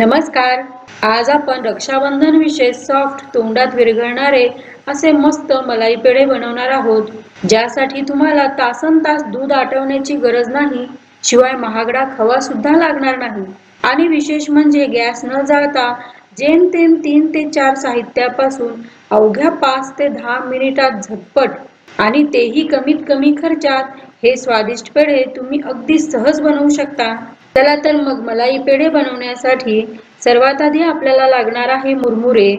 नमस्कार. आज आपण रक्षाबंधन विषयी सॉफ्ट तोंडात विरघळणारे असे मस्त मलाई पेढे बनवणार आहोत, ज्यासाठी तुम्हाला तासनतास दूध आटवण्याची गरज नाही, शिवाय महागडा खवा सुद्धा लागणार नाही. आणि विशेष म्हणजे गॅस न जाळता जेमतेम 3 ते 4 साहित्यापासून अवघ्या 5 ते 10 मिनिटात झटपट आणि तेही कमीत कमी खर्चात हे स्वादिष्ट पेढे तुम्ही अगदी सहज बनवू शकता. चला तर मग मलाई पेढे बनवण्यासाठी सर्वात आधी आपल्याला लागणार आहे मुरमुरे.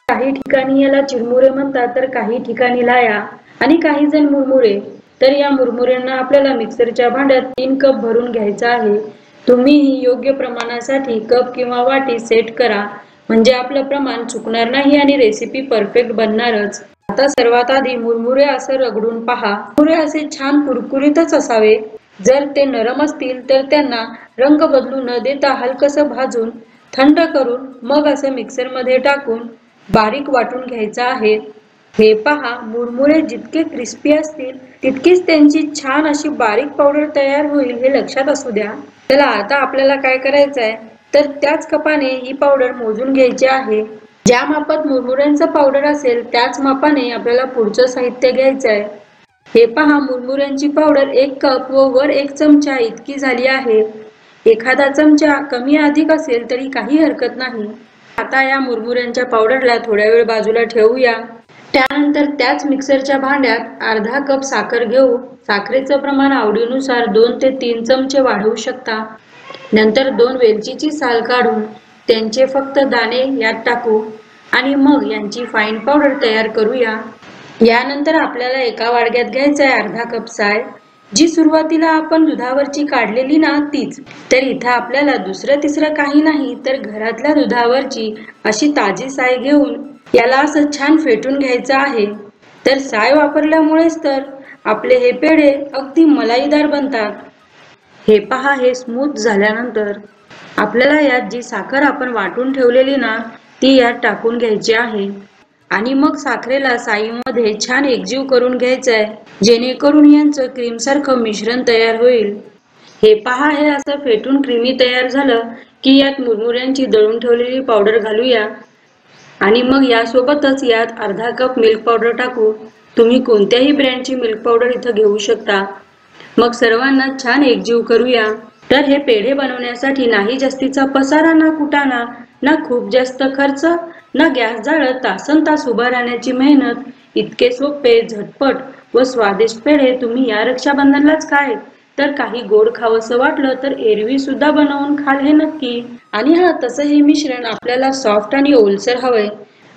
काही ठिकाणी याला चिरमुरे म्हणतात, तर काही ठिकाणी लाया आणि काही जण मुरमुरे. तर या मुरमुऱ्यांना आपल्याला मिक्सरच्या भांड्यात 3 कप भरून घ्यायचा आहे. तुम्ही योग्य प्रमाणासाठी कप किंवा वाटी सेट करा, म्हणजे आपलं प्रमाण चुकणार नाही आणि रेसिपी परफेक्ट बनणारच. आता सर्वात आधी मुरमुरे असं रगडून पहा. मुरमुरे असे छान कुरकुरीतच असावे. जर ते नरम असतील तर त्यांना रंग बदलू न देता हलकसं भाजून थंड करून मग असं मिक्सरमध्ये टाकून बारीक वाटून घ्यायचं आहे. हे पहा, मुरमुरे जितके क्रिस्पी असतील तितकीच त्यांची छान अशी बारीक पावडर तयार होईल, हे लक्षात असू द्या. चला आता आपल्याला काय करायचं आहे, तर त्याच कपाने ही पावडर मोजून घ्यायची आहे. ज्या मापात मुरमुऱ्यांचं पावडर असेल त्याच मापाने आपल्याला पुढचं साहित्य घ्यायचं आहे. हे पहा, मुरमुऱ्यांची पावडर 1 कप व वर 1 चमचा इतकी झाली आहे. एखादा चमचा कमी अधिक असेल तरी काही हरकत नाही. आता या मुरमुऱ्यांच्या पावडरला थोड्या वेळ बाजूला ठेवूया. त्यानंतर त्याच मिक्सरच्या भांड्यात अर्धा कप साखर घेऊ. साखरेचं प्रमाण आवडीनुसार 2 ते 3 चमचे वाढवू शकता. नंतर 2 वेलचीची साल काढून त्यांचे फक्त दाणे यात टाकू आणि मग यांची फाईन पावडर तयार करूया. यानंतर आपल्याला एका वाडग्यात घ्यायचं आहे अर्धा कप साय, जी सुरुवातीला आपण दुधावरची काढलेली ना तीच. तर इथं आपल्याला दुसरं तिसरं काही नाही, तर घरातल्या दुधावरची अशी ताजी साय घेऊन याला असं छान फेटून घ्यायचं आहे. तर साय वापरल्यामुळेच तर आपले हे पेढे अगदी मलाईदार बनतात. हे पहा, हे स्मूथ झाल्यानंतर आपल्याला यात जी साखर आपण वाटून ठेवलेली ना ती यात टाकून घ्यायची आहे आणि मग साखरेला साईमध्ये छान एकजीव करून घ्यायचं आहे, जेणेकरून यांचं क्रीमसारखं मिश्रण तयार होईल. हे पहा, हे असं फेटून क्रीमी तयार झालं की यात मुरमुऱ्यांची दळून ठेवलेली पावडर घालूया आणि मग यासोबतच यात अर्धा कप मिल्क पावडर टाकू. तुम्ही कोणत्याही ब्रँडची मिल्क पावडर इथं घेऊ शकता. मग सर्वांना छान एकजीव करूया. तर हे पेढे बनवण्यासाठी नाही जास्तीचा पसारा ना कुटाणा, ना खूप जास्त खर्च, ना गॅस जाळत तासनतास उभा राहण्याची मेहनत. इतके सोपे, झटपट व स्वादिष्ट पेढे तुम्ही या रक्षाबंधनालाच काय, तर काही गोड खावंसं वाटलं तर एरवी सुद्धा बनवून खाल हे नक्की. आणि हा, तसं हे मिश्रण आपल्याला सॉफ्ट आणि ओलसर हवंय,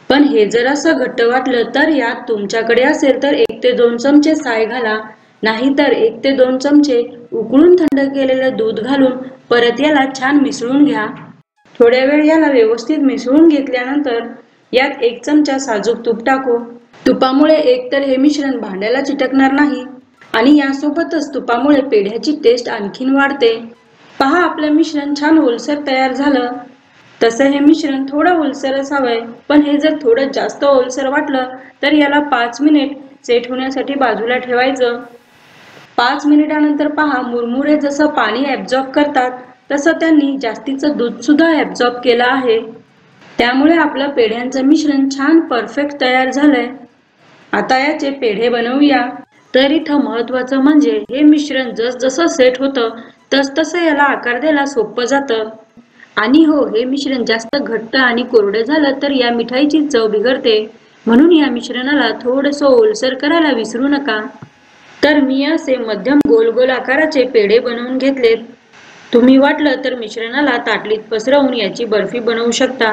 पण हे जर असं घट्ट वाटलं तर यात तुमच्याकडे असेल तर 1 ते 2 चमचे साय घाला, नाहीतर 1 ते 2 चमचे उकळून थंड केलेलं दूध घालून परत याला छान मिसळून घ्या. थोड्या वेळ याला व्यवस्थित मिसळून घेतल्यानंतर यात 1 चमचा साजूक तूप टाकू. तुपामुळे एकतर हे मिश्रण भांड्याला चिटकणार नाही आणि यासोबतच तुपामुळे पेढ्याची टेस्ट आणखीन वाढते. पहा, आपलं मिश्रण छान ओलसर तयार झालं. तसं हे मिश्रण थोडं ओलसर असावंय, पण हे जर थोडं जास्त ओलसर वाटलं तर याला 5 मिनिट सेट होण्यासाठी बाजूला ठेवायचं. 5 मिनिटानंतर पहा, मुरमुरे जसं पाणी ॲब्झॉर्ब करतात तसं त्यांनी जास्तीचं दूध सुद्धा ॲब्झॉर्ब केलं आहे. त्यामुळे आपलं पेढ्यांचं मिश्रण छान परफेक्ट तयार झालंय. आता याचे पेढे बनवूया. तर इथं महत्त्वाचं म्हणजे हे मिश्रण जसजसं सेट होतं तसतसं याला आकार द्यायला सोपं जातं. आणि हो, हे मिश्रण जास्त घट्ट आणि कोरडं झालं तर या मिठाईची चव बिघडते, म्हणून या मिश्रणाला थोडंसं ओलसर करायला विसरू नका. तर मी असे मध्यम गोल गोल आकाराचे पेढे बनवून घेतलेत. तुम्ही वाटलं तर मिश्रणाला ताटलीत पसरवून याची बर्फी बनवू शकता.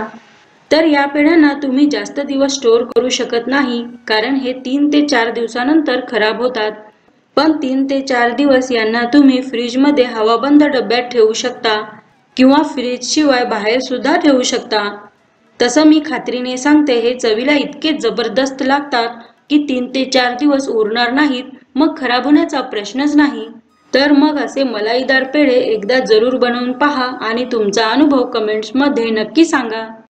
तर या पेढ्यांना तुम्ही जास्त दिवस स्टोअर करू शकत नाही, कारण हे 3 ते 4 दिवसानंतर खराब होतात. पण 3 ते 4 दिवस यांना तुम्ही फ्रीजमध्ये हवाबंद डब्यात ठेवू शकता किंवा फ्रीज शिवाय बाहेर सुद्धा ठेवू शकता. तसं मी खात्रीने सांगते, हे चवीला इतके जबरदस्त लागतात की 3 ते 4 दिवस उरणार नाहीत, मग खराब होण्याचा प्रश्नच नाही. तर मग असे मलाईदार पेढे एकदा जरूर बनवून पहा आणि तुमचा अनुभव कमेंट्समध्ये नक्की सांगा.